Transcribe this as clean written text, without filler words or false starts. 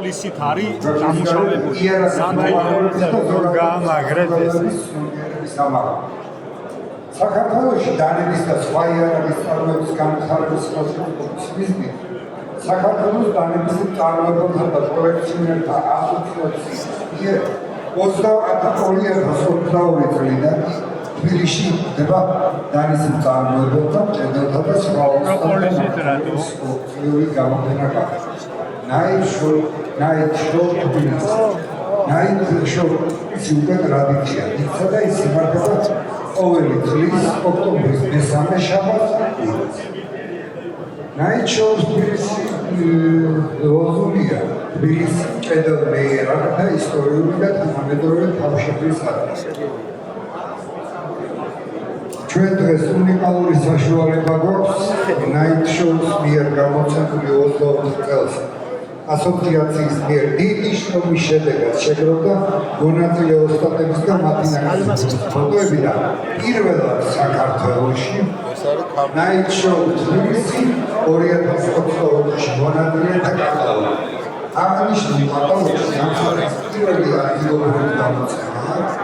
თბილისით არის დამუშავებული. საქართველოში დანების და სხვა იარაღის წარმოების განვითარების პროცესის მიზნით საქართველოს დანების წარმოებასა და კოლექციონერთა ასოციაციის მიერ 2022 წლიდან თბილისში ხდება დანის წარმოებათა მჭედელთა და სხვა სპორტული გამოფენა გახდა. Night show უკვე ტრადიცია. იქცა და ის იმართება ყოველი წლის ოქტომბრის მესამე შაბათს. Night show თბილისი ლოზუნია. თბილისი მჭედელმა იარაღთა ისტორიული და თანამედროვე თავშეყრის ადგილი. ჩვენ დღეს უნიკალური საშუალება გვაქვს Night show-ს მიერ გამოცემული 24 წელს ასოციაციის მიერ დიდი შრომის შედეგად შეგროვდა მონაწილე ოსტატების და მათი ნაკრების ფოტოები და პირველად საქართველოში Night show თბილისი 2022-ში მონაწილეთა კატალოგი. აღნიშნული კატალოგში ამ პირველი ადგილობრივი გამოცემა